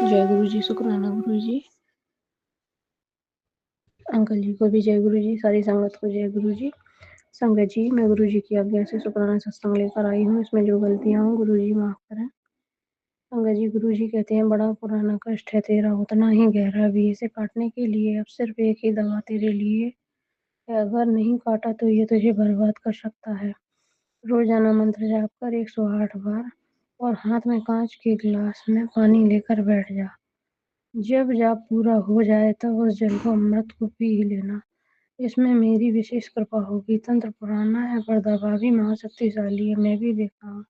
जय गुरु जी, शुक्राना गुरु जी। अंकल जी को भी जय गुरु जी, सारी संगत को जय गुरु जी। संगत जी, मैं गुरु जी की आज्ञा से शुक्राना सत्संग लेकर आई हूँ। इसमें जो गलतियाँ हूँ गुरु जी माफ करें। संगत जी, गुरु जी कहते हैं बड़ा पुराना कष्ट है तेरा, उतना ही गहरा भी। इसे काटने के लिए अब सिर्फ एक ही दवा तेरे लिए है। अगर नहीं काटा तो ये तुझे बर्बाद कर सकता है। रोजाना मंत्र जाप कर 108 बार और हाथ में कांच के गिलास में पानी लेकर बैठ जा। जब जाप पूरा हो जाए तब उस जल को अमृत को पी ही लेना। इसमें मेरी विशेष कृपा होगी। तंत्र पुराना है पर दवा भी महाशक्तिशाली है, मैं भी देखता हूँ।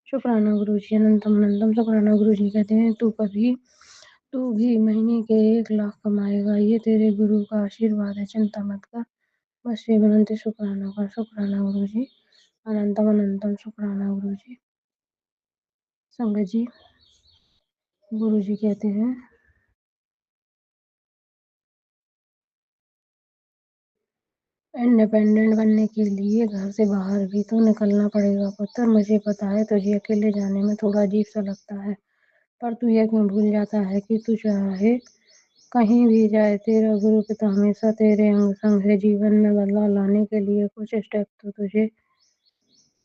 शुक्राना गुरु जी, अनंतम अनंतम शुक्राना। गुरु जी कहते हैं तू भी महीने के 1 लाख कमाएगा, ये तेरे गुरु का आशीर्वाद है, चिंता मत कर, बस ये विनंती शुक्राना कर। शुक्राना गुरु जी, अनंतम अनंतम शुक्राना गुरु जी। संगत जी, गुरु जी कहते हैं इंडिपेंडेंट बनने के लिए घर से बाहर भी तो निकलना पड़ेगा पुत्र। मुझे पता है तुझे अकेले जाने में थोड़ा अजीब सा लगता है, पर तू यह क्यों भूल जाता है कि तू चाहे कहीं भी जाए, तेरा गुरु पिता हमेशा तेरे अंग संग है। जीवन में बदलाव लाने के लिए कुछ स्टेप तो तुझे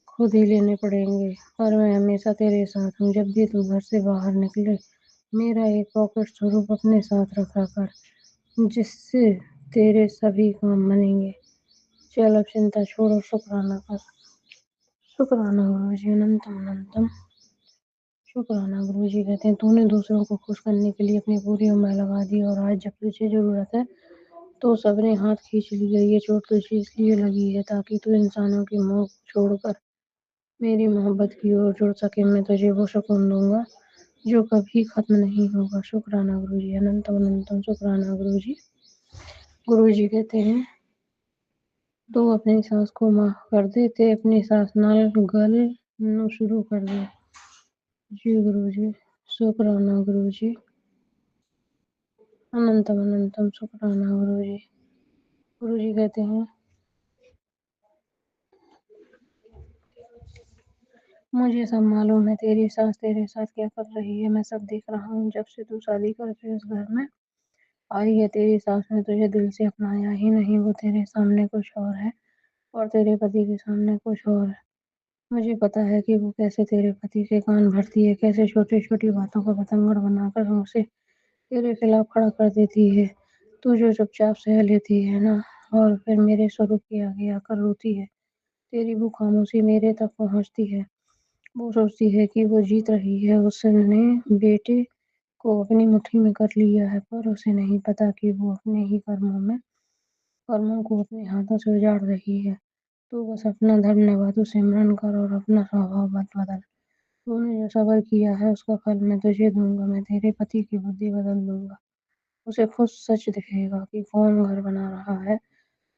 खुद ही लेने पड़ेंगे, पर मैं हमेशा तेरे साथ हूँ। जब भी तू घर से बाहर निकले, मेरा एक पॉकेट स्वरूप अपने साथ रखा कर, जिससे तेरे सभी काम बनेंगे। चल अब चिंता छोड़ो, शुक्राना कर। शुक्राना गुरु जी, अनंतम अनंतम शुक्राना। गुरु जी कहते हैं तूने दूसरों को खुश करने के लिए अपनी पूरी उम्र लगा दी और आज जब तुझे जरूरत है तो सबने हाथ खींच लिया। ये चोट तुझे इसलिए लगी है ताकि तू इंसानों की मोह छोड़कर मेरी मोहब्बत की ओर जुड़ सके। मैं तुझे वो सुकून दूंगा जो कभी खत्म नहीं होगा। शुक्राना गुरु जी, अनंतम अनंतम शुक्राना गुरु जी। गुरु जी कहते हैं तू अपनी सांस को माफ कर दे ते अपनी सांस नाल गल नु शुरू कर दे। जी गुरु जी, शुक्राना गुरु जी, अनंतम अनंतम शुक्राना गुरु जी। गुरु जी कहते हैं मुझे सब मालूम है तेरी सांस तेरे साथ क्या कर रही है, मैं सब देख रहा हूँ। जब से तू शादी करके इस घर में आई है, तेरी सास ने तुझे दिल से अपनाया ही नहीं। वो तेरे सामने कुछ और है और तेरे पति के सामने कुछ और है। मुझे पता है कि वो कैसे तेरे पति के कान भरती है, कैसे छोटी छोटी बातों को बतंगड़ बनाकर उसे तेरे खिलाफ खड़ा कर देती है। तू जो चुपचाप सह लेती है ना, और फिर मेरे स्वरूप के आगे आकर रोती है, तेरी वो खामोशी मेरे तक पहुंचती है। वो सोचती है कि वो जीत रही है, उसने बेटे को अपनी मुट्ठी में कर लिया है, पर उसे नहीं पता कि वो अपने ही कर्मों को अपने हाथों से उजाड़ रही है। तू बस अपना धर्म निभा, तू सिमरन कर और अपना स्वभाव मत बदल। तूने जो सबर किया है उसका फल मैं तुझे दूंगा। मैं तेरे पति की बुद्धि बदल दूंगा। उसे खुद सच दिखेगा कि कौन घर बना रहा है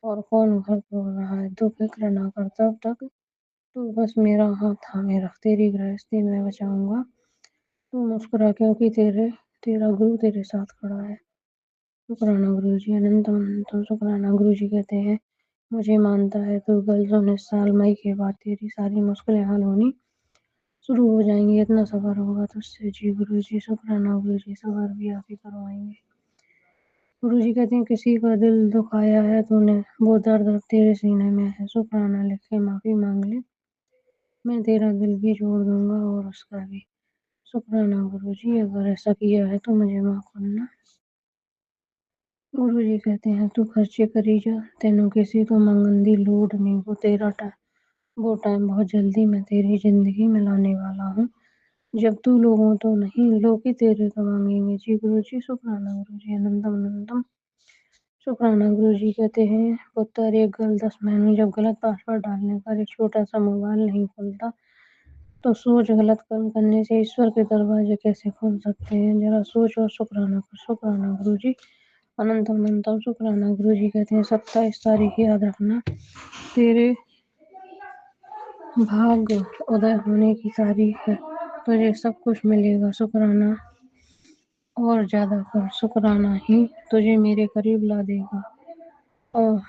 और कौन घर तोड़ रहा है। तू फिक्र ना कर, तब तक तू बस मेरा हाथ थामे रख, तेरी गृहस्थी में बचाऊंगा। तू मुस्कुरा क्योंकि तेरा गुरु तेरे साथ खड़ा है। शुक्राना गुरु जी, अनंतम अनंतम शुक्राना। गुरु जी कहते हैं मुझे मानता है तू कल 19 साल मई के बाद तेरी सारी मुश्किलें हल होनी शुरू हो जाएंगी। इतना सबर होगा तुझसे। जी गुरु जी, शुक्राना गुरु जी, सबर भी आप ही करवाएंगे। गुरु जी कहते हैं किसी का दिल दुखाया है तूने, वो दर्द अब तेरे सीने में है। शुक्राना लिख के माफी मांग ले, मैं तेरा दिल भी जोड़ दूंगा और उसका भी। शुक्राना गुरु जी, अगर ऐसा किया है तो मुझे माफ करना। गुरु जी कहते हैं तू खर्चे करी जा, तेनों किसी तो मंगन दी लोड नहीं। वो टाइम बहुत जल्दी मैं तेरी जिंदगी में लाने वाला हूँ, जब तू लोगों तो नहीं लोग ही तेरे तो मांगेंगे। जी गुरु जी, शुक्राना गुरु जी, अनंतम अनंतम शुक्राना। गुरु जी कहते हैं पुत्र एक गल 10 महीने, जब गलत पासवर्ड डालने पर एक छोटा सा मोबाइल नहीं खुलता तो सोच गलत कर्म करने से ईश्वर के दरवाजे कैसे खोल सकते हैं। जरा सोच और शुक्राना कर। शुक्राना गुरु जी, अनंतम अनंतम शुक्राना। गुरु जी कहते हैं 27 तारीख याद रखना, तेरे भाग्य उदय होने की तारीख है। तुझे सब कुछ मिलेगा। शुक्राना और ज्यादा कर, शुक्राना ही तुझे मेरे करीब ला देगा। ओम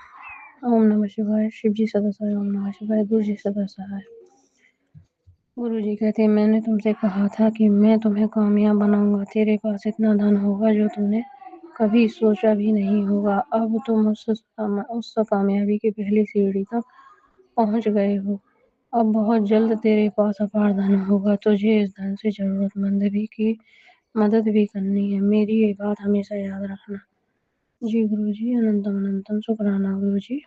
ओम नमः शिवाय। शिव जी सदा सहाय। ओम नमः शिवाय। गुरु जी सदा सहाय। गुरुजी कहते हैं मैंने तुमसे कहा था कि मैं तुम्हें कामयाब बनाऊंगा, तेरे पास इतना धन होगा जो तुमने कभी सोचा भी नहीं होगा। अब तुम उस कामयाबी की पहली सीढ़ी तक पहुंच गए हो। अब बहुत जल्द तेरे पास अपार धन होगा, तुझे इस धन से जरूरतमंद भी की मदद भी करनी है। मेरी ये बात हमेशा याद रखना। जी गुरुजी, अनंतम अनंतम शुक्राना गुरुजी।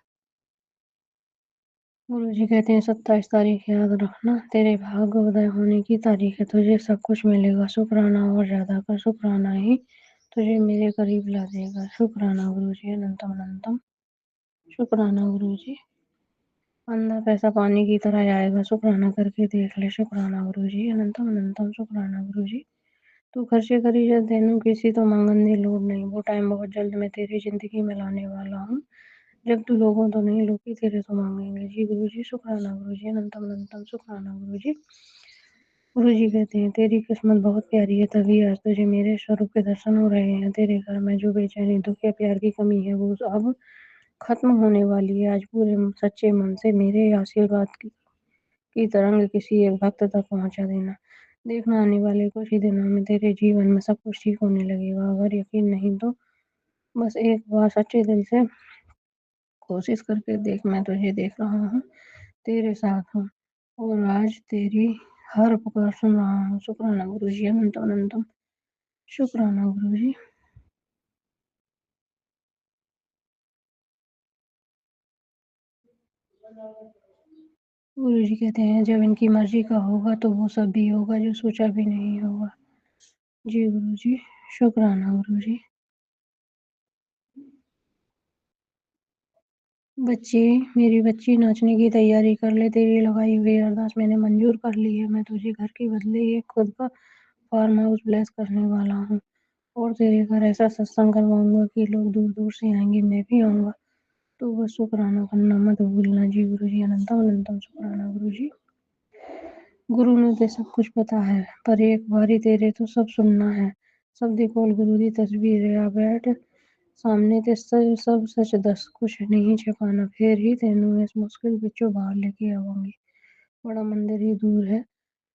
गुरुजी कहते हैं 27 तारीख याद रखना, तेरे भाग्य उदय होने की तारीख है, तुझे सब कुछ मिलेगा। शुक्राना और ज्यादा कर, शुक्राना ही तुझे मेरे करीब ला देगा। शुक्राना गुरुजी, अनंतम अनंतम शुक्राना गुरुजी। अंधा पैसा पानी की तरह आएगा, शुक्राना करके देख ले। शुक्राना गुरुजी, अनंतम अनंतम शुक्राना गुरुजी। तू खर्चे करी जा तेनू किसी तो मंगन दी लोड़ नहीं, वो टाइम बहुत जल्द मैं तेरी जिंदगी में लाने वाला हूँ, जब तू लोगों तो नहीं लोग ही तेरे तो मांगेंगे। जी गुरुजी, शुक्राना गुरुजी, अनंतम अनंतम शुक्राना गुरुजी। गुरुजी कहते हैं तेरी किस्मत बहुत प्यारी है, तभी आज तुझे मेरे स्वरूप के दर्शन हो रहे हैं। तेरे घर में जो बेचैनी, दुख या प्यार की कमी है वो अब खत्म होने वाली है। आज पूरे सच्चे मन से मेरे आशीर्वाद की तरंग किसी एक भक्त तक पहुंचा देना। देखना आने वाले कुछ ही दिनों में तेरे जीवन में सब कुछ ठीक होने लगेगा। अगर यकीन नहीं तो बस एक बार सच्चे दिल से कोशिश करके देख, मैं तुझे देख रहा हूँ, तेरे साथ हूँ और आज तेरी हर पुकार सुन रहा हूँ। शुक्राना गुरुजी, अनंतम अनंतम शुक्राना गुरुजी। गुरुजी कहते हैं जब इनकी मर्जी का होगा तो वो सब भी होगा जो सोचा भी नहीं होगा। जी गुरुजी, शुक्राना गुरुजी। बच्ची, मेरी बच्ची नाचने की तैयारी कर ले, तेरी लगाई हुई अरदास मैंने मंजूर कर ली है। मैं तुझे घर के बदले ये खुद का फार्म हाउस ब्लेस करने वाला हूँ और तेरे घर ऐसा सत्संग करवाऊंगा कि लोग दूर दूर से आएंगे, मैं भी आऊंगा। तो बस शुक्राना करना मत भूलना। जी गुरुजी, अनंतम अनंतम शुक्राना गुरुजी। गुरु ने तो सब कुछ पता है, पर एक बारी तेरे तो सब सुनना है। सब दी कोल गुरु दी तस्वीर है, आ बैठ सामने ते सब सच दस, कुछ नहीं छिपाना, फिर ही तेनू इस मुश्किल विचों बाहर लेके आवांगी। बड़ा मंदिर ही दूर है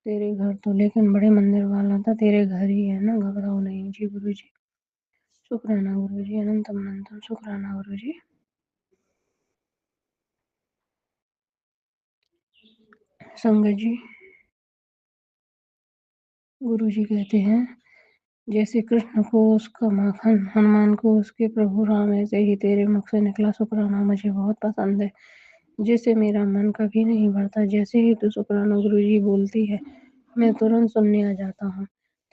तेरे घर तो, लेकिन बड़े मंदिर वाला था तेरे घर ही है ना, घबराओ नहीं। जी गुरु जी, शुक्राना गुरु जी, अनंतम अनंतम शुक्राना गुरु जी। संगत जी, गुरु जी कहते हैं जैसे कृष्ण को उसका माखन, हनुमान को उसके प्रभु राम, ऐसे ही तेरे मुख से निकला शुक्राना मुझे बहुत पसंद है, जिससे मेरा मन कभी नहीं भरता। जैसे ही तू शुक्राना गुरु जी बोलती है मैं तुरंत सुनने आ जाता हूँ।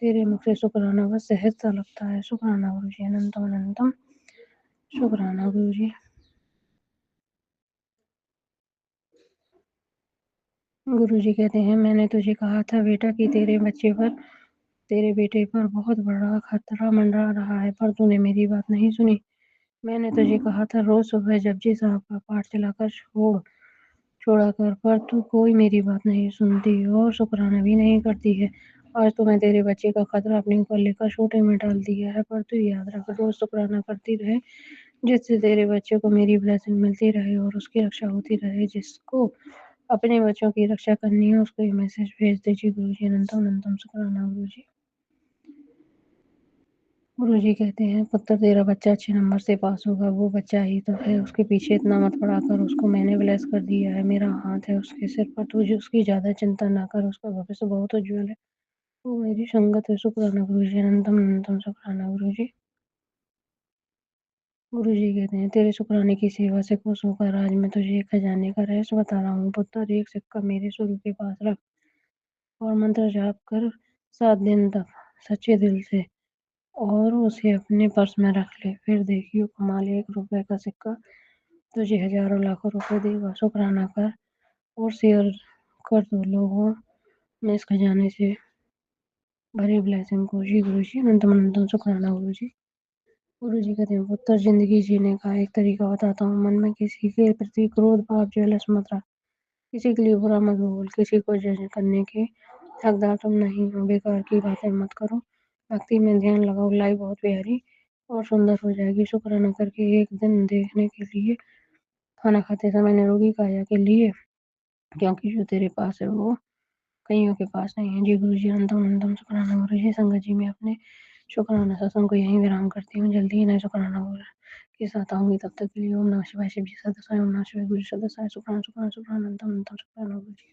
तेरे मुख से शुक्राना बस सहज सा लगता है। शुक्राना गुरु जी, अनंतम अनंतम शुक्राना गुरु जी। गुरु जी कहते हैं मैंने तुझे कहा था बेटा कि तेरे बेटे पर बहुत बड़ा खतरा मंडरा रहा है, पर तूने मेरी बात नहीं सुनी। मैंने तुझे कहा था रोज सुबह जपजी साहब का पाठ चलाकर छोड़ा कर, पर तू कोई मेरी बात नहीं सुनती और शुक्राना भी नहीं करती है। आज तो मैं तेरे बच्चे का खतरा अपने ऊपर लेकर छोटे में डाल दिया है, पर तू याद रख रोज शुक्राना करती रहे, जिससे तेरे बच्चे को मेरी ब्लेसिंग मिलती रहे और उसकी रक्षा होती रहे। जिसको अपने बच्चों की रक्षा करनी है उसको ये मैसेज भेज दीजिए। गुरु जी, अनंतम अनंतम शुक्राना गुरु जी। गुरु जी कहते हैं पुत्र तेरा बच्चा अच्छे नंबर से पास होगा, वो बच्चा ही तो है, उसके पीछे इतना मत पड़ा कर, उसको मैंने ब्लेस कर दिया है, मेरा हाथ है उसके सिर पर, तू उसकी ज्यादा चिंता ना कर, उसका भविष्य बहुत उज्जवल है। वो मेरी संगत है। शुक्राना गुरु जी, अनंतम अनंतम शुक्राना गुरु जी। गुरु जी कहते हैं तेरे शुक्राने की सेवा से खुश होकर आज मैं तुझे एक खजाने का रहस्य बता रहा हूँ। पुत्र एक सिक्का मेरे स्वरूप के पास रख और मंत्र जाप कर 7 दिन तक सच्चे दिल से, और उसे अपने पर्स में रख ले। फिर देखियो कमाल, 1 रुपए का सिक्का तुझे हजारों लाखों रुपए देगा। शुक्राना कर और शेयर कर दो लोगों में इस खजाने से भरी ब्लेसिंग को। जी गुरु जी, अनंतम अनंतम शुक्राना गुरु जी। गुरु जी कहते हैं पुत्र जिंदगी जीने का एक तरीका बताता हूँ। मन में किसी के प्रति क्रोध भाव जेलस मत रख, किसी के लिए बुरा मत बोल, किसी को जज करने के हकदार तुम नहीं हो, बेकार की बातें मत करो, भक्ति में ध्यान लगाओ, लाइफ बहुत प्यारी और सुंदर हो जाएगी। शुक्राना करके एक दिन देखने के लिए खाना खाते समय निरोगी काया के लिए, क्योंकि जो तेरे पास है वो کئیوں کے پاس نہیں ہے جی گرو جی انتم شکرانہ گرو جی سنگت جی میں اپنے شکرانہ ستسنگ کو یہیں ویرام کرتی ہوں جلدی ہی نئے شکرانہ گرو کے ساتھ آؤں گی تب تک کے لیے اوم نمः شیواے شیو جی سدا سائے اوم نمः شیواے گرو جی سدا سائے شکرانہ شکرانہ شکرانہ انتم شکرانہ گرو جی